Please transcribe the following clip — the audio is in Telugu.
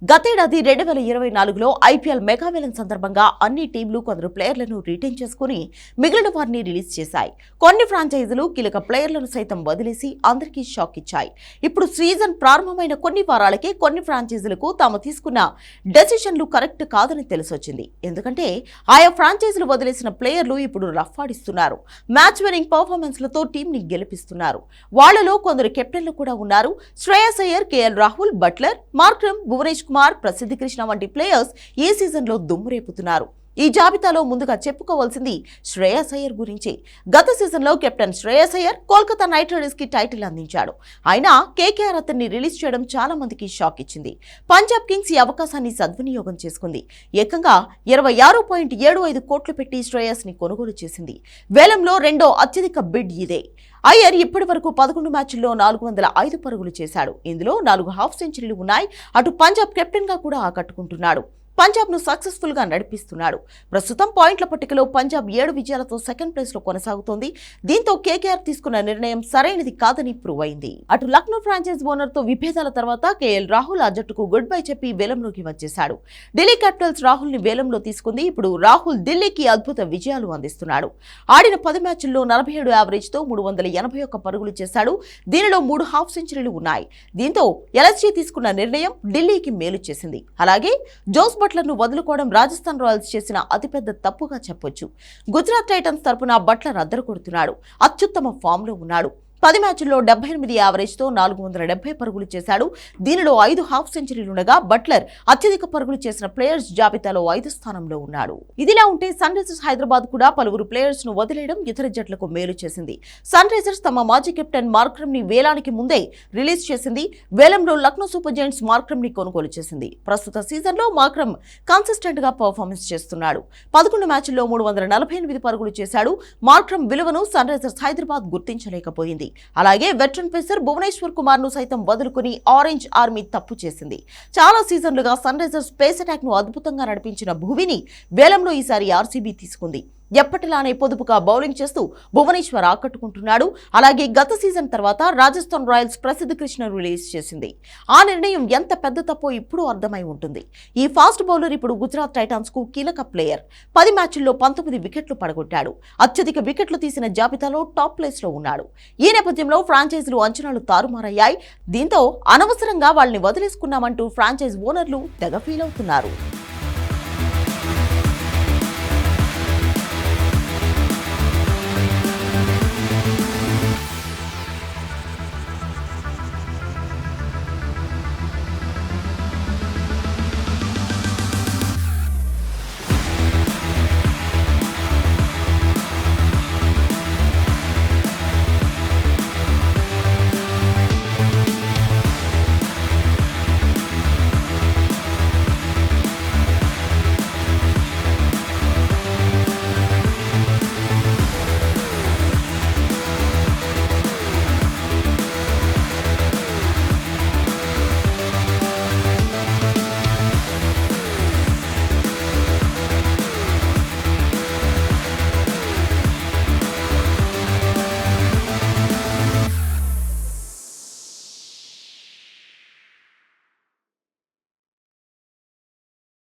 గతేడాది 2024లో ఐపీఎల్ మెగా వేలం సందర్భంగా అన్ని టీంలు కొందరు ప్లేయర్లను రిటైన్ చేసుకుని మిగిలిన వారిని రిలీజ్ చేశాయి. కొన్ని ఫ్రాంచైజీలు కీలక ప్లేయర్లను సైతం వదిలేసి అందరికీ షాక్ ఇచ్చాయి. ఇప్పుడు సీజన్ ప్రారంభమైన కొన్ని వారాలకే కొన్ని ఫ్రాంచైజీలకు తాము తీసుకున్న డెసిషన్లు కరెక్ట్ కాదని తెలిసొచ్చింది. ఎందుకంటే ఆయా ఫ్రాంచైజీలు వదిలేసిన ప్లేయర్లు ఇప్పుడు రఫ్ ఆడిస్తున్నారు. మ్యాచ్ విన్నింగ్ పర్ఫార్మెన్స్లతో టీంని గెలిపిస్తున్నారు. వాళ్లలో కొందరు కెప్టెన్లు కూడా ఉన్నారు. Shreyas Iyer, KL Rahul, Buttler, Markram, Bhuvneshwar Kumar, Prasidh Krishna వంటి ప్లేయర్స్ ఈ సీజన్లో దుమ్మురేపుతున్నారు. ఈ జాబితాలో ముందుగా చెప్పుకోవాల్సింది శ్రేయస్ అయ్యర్ గురించి. గత సీజన్లో captain Shreyas Iyer Kolkata night riders కి టైటిల్ అందించాడు. అయినా కేకేఆర్ అతన్ని రిలీజ్ చేయడం చాలా మందికి షాక్ ఇచ్చింది. పంజాబ్ కింగ్స్ ఈ అవకాశాన్ని సద్వినియోగం చేసుకుంది. ఏకంగా 26.75 కోట్లు పెట్టి శ్రేయస్ ని కొనుగోలు చేసింది. వేలంలో రెండో అత్యధిక బిడ్ ఇదే. అయ్యర్ ఇప్పటి వరకు 11 మ్యాచ్ల్లో 405 పరుగులు చేశాడు. ఇందులో 4 హాఫ్ సెంచరీలు ఉన్నాయి. అటు పంజాబ్ కెప్టెన్ గా కూడా ఆకట్టుకుంటున్నాడు. పంజాబ్ ను సక్సెస్ఫుల్ గా నడిపిస్తున్నాడు. ప్రస్తుతం పాయింట్ల పట్టికలో పంజాబ్ 7 విజయాలతో సెకండ్ ప్లేస్ లో కొనసాగుతోంది. దీంతో కేకేఆర్ తీసుకున్న నిర్ణయం సరైనది కాదని ప్రూవ్ అయింది. అటు లక్నో ఫ్రాంచైజ్ ఓనర్ తో విభేదాల తర్వాత కేఎల్ రాహుల్ ఆ జట్టుకు గుడ్ బై చెప్పి వేలంలోకి వచ్చేశాడు. ఢిల్లీ క్యాపిటల్స్ రాహుల్ ని వేలంలో తీసుకుంది. ఇప్పుడు రాహుల్ ఢిల్లీకి అద్భుత విజయాలు అందిస్తున్నాడు. ఆడిన 10 మ్యాచ్ల్లో 47 యావరేజ్ తో 381 పరుగులు చేశాడు. దీనిలో 3 హాఫ్ సెంచరీలు ఉన్నాయి. దీంతో ఎల్ఎస్జీ తీసుకున్న నిర్ణయం ఢిల్లీకి మేలు చేసింది. అలాగే జోస్ బట్లర్ను వదులుకోవడం రాజస్థాన్ రాయల్స్ చేసిన అతిపెద్ద తప్పుగా చెప్పొచ్చు. గుజరాత్ టైటన్స్ తరపున బట్లర్ అద్దరు కొడుతున్నాడు. అత్యుత్తమ ఫామ్ లో ఉన్నాడు. 10 మ్యాచ్ల్లో 78 యావరేజ్ తో 470 పరుగులు చేశాడు. దీనిలో 5 హాఫ్ సెంచరీలుండగా బట్లర్ అత్యధిక పరుగులు చేసిన ప్లేయర్స్ జాబితాలో 5వ స్థానంలో ఉన్నాడు. ఇదిలా ఉంటే సన్ రైజర్స్ హైదరాబాద్ కూడా పలువురు ప్లేయర్స్ ను వదిలేయడం ఇతర జట్లకు మేలు చేసింది. సన్ రైజర్స్ తమ మాజీ కెప్టెన్ మార్క్రమ్ ని వేలానికి ముందే రిలీజ్ చేసింది. వేలంలో లక్నో సూపర్ జైంట్స్ మార్క్రమ్ ని కొనుగోలు చేసింది. ప్రస్తుత సీజన్ లో మార్క్రమ్ కన్సిస్టెంట్ గా పర్ఫార్మెన్స్ చేస్తున్నాడు. 11 మ్యాచ్ల్లో 348 పరుగులు చేశాడు. మార్క్రమ్ విలువను సన్ రైజర్స్ హైదరాబాద్ గుర్తించలేకపోయింది. అలాగే వెటరన్ పేసర్ భువనేశ్వర్ కుమార్ ను సైతం వదులుకుని ఆరెంజ్ ఆర్మీ తప్పు చేసింది. చాలా సీజన్లుగా సన్ రైజర్స్ పేస్ అటాక్ ను అద్భుతంగా నడిపించిన భువిని వేలంలో ఈసారి ఆర్సీబీ తీసుకుంది. ఎప్పటిలానే పొదుపుగా బౌలింగ్ చేస్తూ భువనేశ్వర్ ఆకట్టుకుంటున్నాడు. అలాగే గత సీజన్ తర్వాత రాజస్థాన్ రాయల్స్ ప్రసిద్ధి కృష్ణ రిలీజ్ చేసింది. ఆ నిర్ణయం ఎంత పెద్ద తప్పో ఇప్పుడు అర్థమై ఉంటుంది. ఈ ఫాస్ట్ బౌలర్ ఇప్పుడు గుజరాత్ టైటాన్స్ కు కీలక ప్లేయర్. 10 మ్యాచ్ల్లో 19 వికెట్లు పడగొట్టాడు. అత్యధిక వికెట్లు తీసిన జాబితాలో టాప్ ప్లేస్ లో ఉన్నాడు. ఈ నేపథ్యంలో ఫ్రాంచైజీలు అంచనాలు తారుమారయ్యాయి. దీంతో అనవసరంగా వాళ్ళని వదిలేసుకున్నామంటూ ఫ్రాంచైజ్ ఓనర్లు తెగ ఫీల్ అవుతున్నారు.